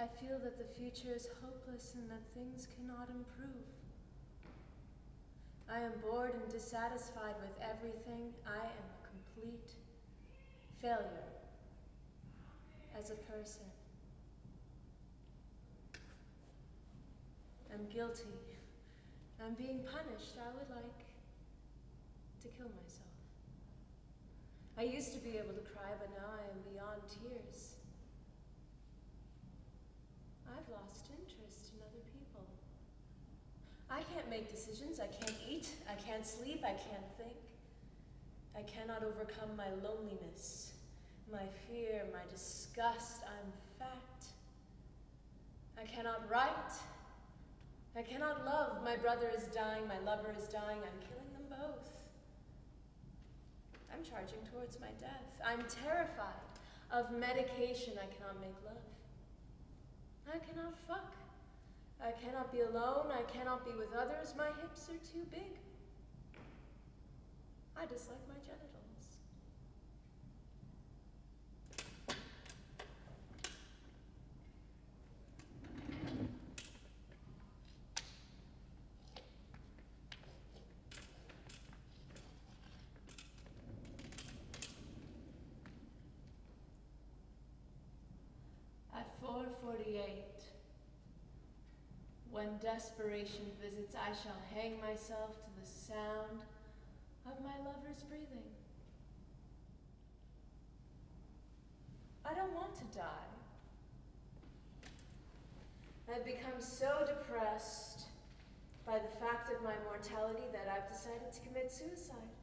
I feel that the future is hopeless and that things cannot improve. I am bored and dissatisfied with everything. I am a complete failure as a person. I'm guilty. I'm being punished. I would like to kill myself. I used to be able to cry, but now I am beyond tears. I've lost interest in other people. I can't make decisions. I can't eat. I can't sleep. I can't think. I cannot overcome my loneliness, my fear, my disgust. I'm fat. I cannot write. I cannot love. My brother is dying. My lover is dying. I'm killing them both. I'm charging towards my death. I'm terrified of medication. I cannot make love. I cannot fuck. I cannot be alone. I cannot be with others. My hips are too big. I dislike my genitals. At 4:48, when desperation visits, I shall hang myself to the sound of my lover's breathing. I don't want to die. I've become so depressed by the fact of my mortality that I've decided to commit suicide.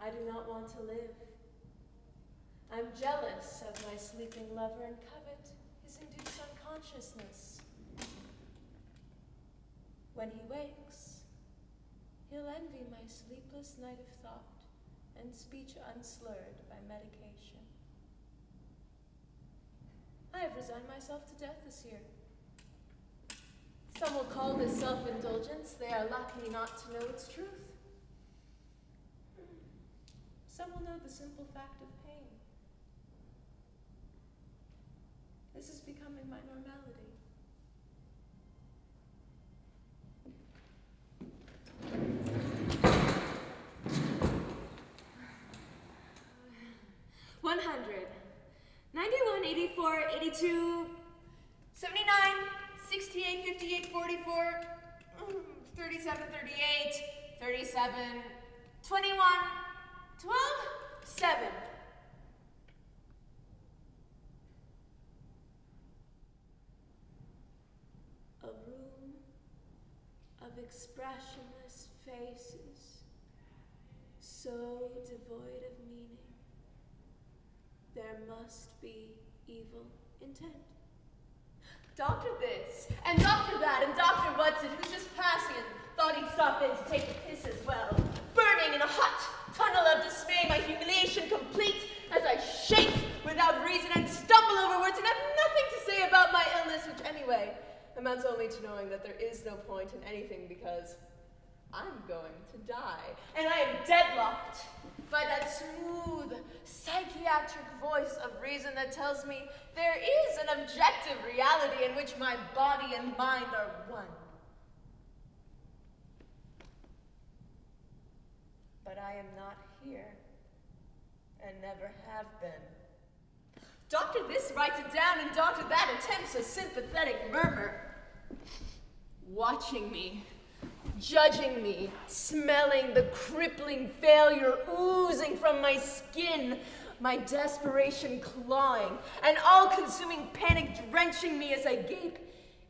I do not want to live. I'm jealous of my sleeping lover and covet his induced unconsciousness. When he wakes, he'll envy my sleepless night of thought and speech unslurred by medication. I have resigned myself to death this year. Some will call this self-indulgence. They are lucky not to know its truth. Some will know the simple fact of pain. This is becoming my normality. $100, 91, 84, 82, 79, 68, 58, 44, 37, 38, 37, 21, 12, 7. A room of expressionless faces, so devoid of meaning. There must be evil intent. Dr. This, and Dr. That, and Dr. Watson, who's just passing and thought he'd stop in to take a piss as well. Burning in a hot tunnel of dismay, my humiliation complete as I shake without reason and stumble over words and have nothing to say about my illness, which anyway amounts only to knowing that there is no point in anything because I'm going to die. And I am deadlocked by that smooth, psychiatric voice of reason that tells me there is an objective reality in which my body and mind are one. But I am not here, and never have been. Dr. This writes it down, and Dr. That attempts a sympathetic murmur. Watching me, judging me, smelling the crippling failure oozing from my skin, my desperation clawing, and all-consuming panic drenching me as I gape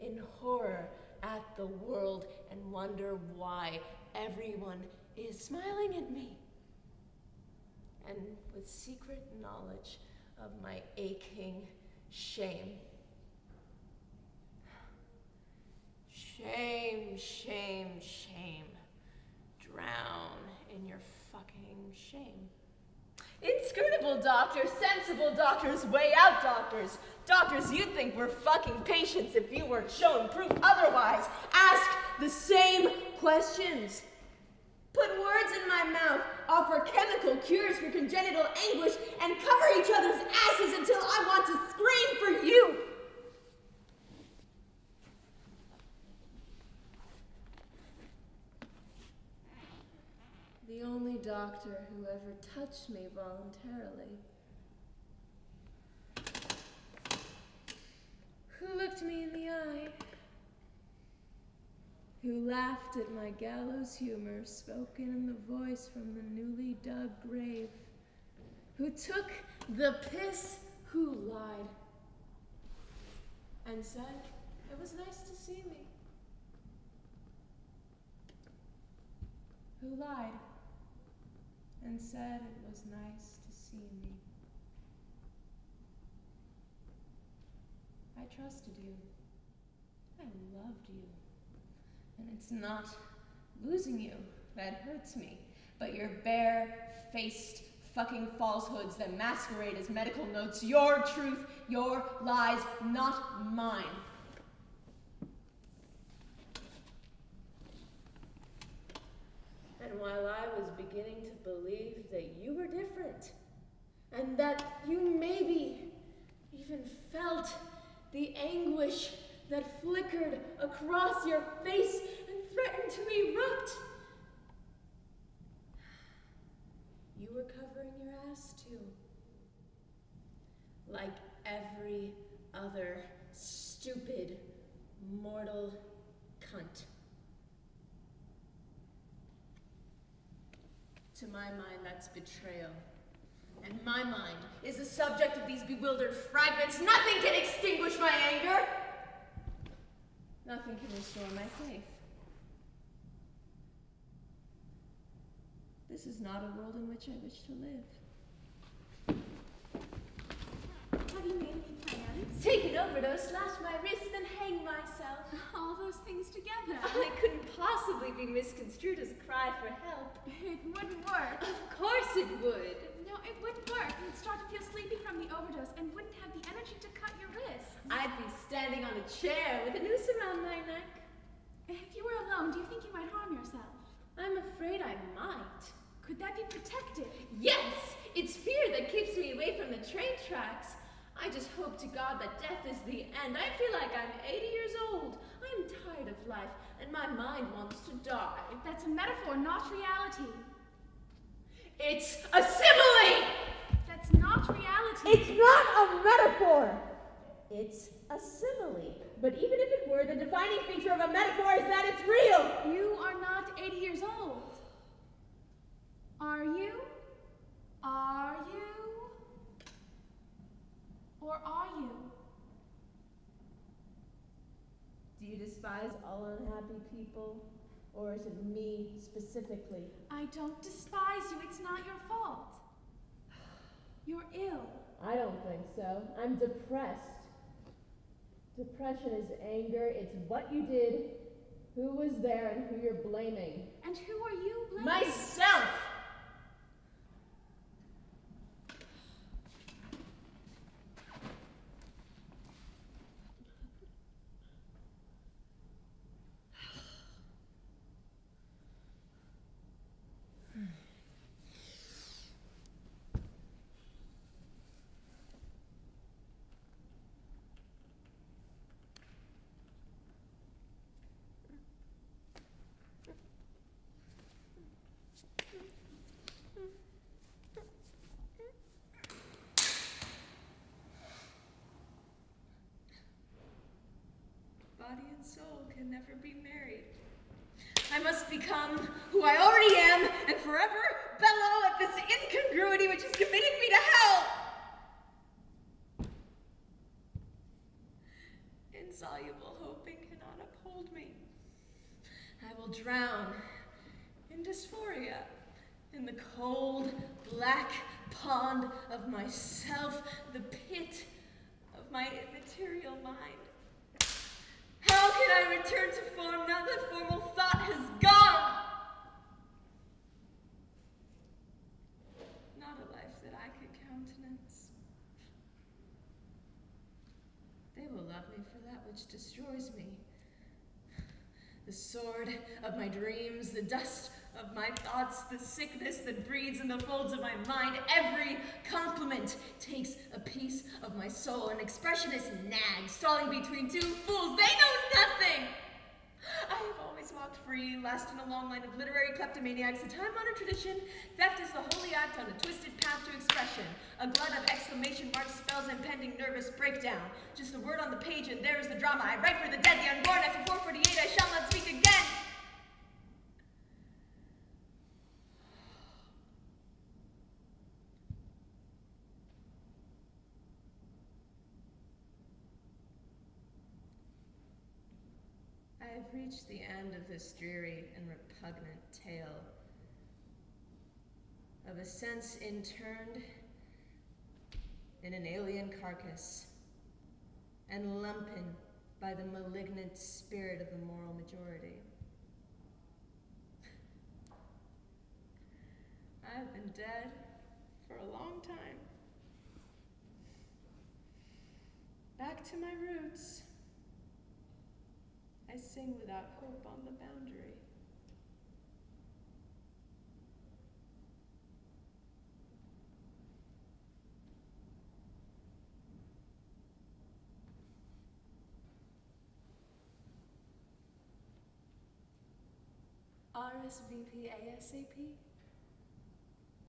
in horror at the world and wonder why everyone is smiling at me. And with secret knowledge of my aching shame. Shame, shame, shame. Drown in your fucking shame. Inscrutable doctors, sensible doctors, way out doctors. Doctors you'd think were fucking patients if you weren't shown proof otherwise. Ask the same questions. Put words in my mouth, offer chemical cures for congenital anguish, and cover each other's asses until I want to scream. doctor who ever touched me voluntarily. Who looked me in the eye. Who laughed at my gallows humor spoken in the voice from the newly dug grave. Who took the piss, who lied. And said it was nice to see me. Who lied and said it was nice to see me. I trusted you. I loved you. And it's not losing you that hurts me, but your bare-faced fucking falsehoods that masquerade as medical notes, your truth, your lies, not mine. And while I was beginning to believe that you were different, and that you maybe even felt the anguish that flickered across your face and threatened to erupt, you were covering your ass too. Like every other stupid, mortal cunt. To my mind, that's betrayal. And my mind is the subject of these bewildered fragments. Nothing can extinguish my anger. Nothing can restore my faith. This is not a world in which I wish to live. Have you made any plans? Take an overdose, slash my wrist, and hang myself. All those things together. I couldn't possibly be misconstrued as a cry for help. It wouldn't work. Of course it would. No, it wouldn't work. You'd start to feel sleepy from the overdose and wouldn't have the energy to cut your wrists. I'd be standing on a chair with a noose around my neck. If you were alone, do you think you might harm yourself? I'm afraid I might. Could that be protected? Yes! It's fear that keeps me away from the train tracks. I just hope to God that death is the end. I feel like I'm 80 years old. I'm tired of life, and my mind wants to die. That's a metaphor, not reality. It's a simile! That's not reality. It's not a metaphor! It's a simile. But even if it were, the defining feature of a metaphor is that it's real! You are not 80 years old. Are you? Are you? Or are you? Do you despise all unhappy people? Or is it me specifically? I don't despise you. It's not your fault. You're ill. I don't think so. I'm depressed. Depression is anger. It's what you did, who was there, and who you're blaming. And who are you blaming? Myself! Body and soul can never be married. I must become who I already am and forever bellow at this incongruity which has committed me to hell. Insoluble hoping cannot uphold me. I will drown in dysphoria in the cold, black pond of myself, the pit of my immaterial mind. How can I return to form now that formal thought has gone? Not a life that I could countenance. They will love me for that which destroys me. The sword of my dreams, the dust of my thoughts, the sickness that breeds in the folds of my mind. Every compliment takes a piece of my soul. An expressionist nag, stalling between two fools. They know nothing. I have always walked free, last in a long line of literary kleptomaniacs, a time-honored tradition. Theft is the holy act on a twisted path to expression. A glut of exclamation marks spells impending nervous breakdown. Just a word on the page and there is the drama. I write for the dead, the unborn. After 4.48 I shall not speak again. I have reached the end of this dreary and repugnant tale of a sense interned in an alien carcass and lumpen by the malignant spirit of the moral majority. I have been dead for a long time. Back to my roots. I sing without hope on the boundary. RSVP ASAP?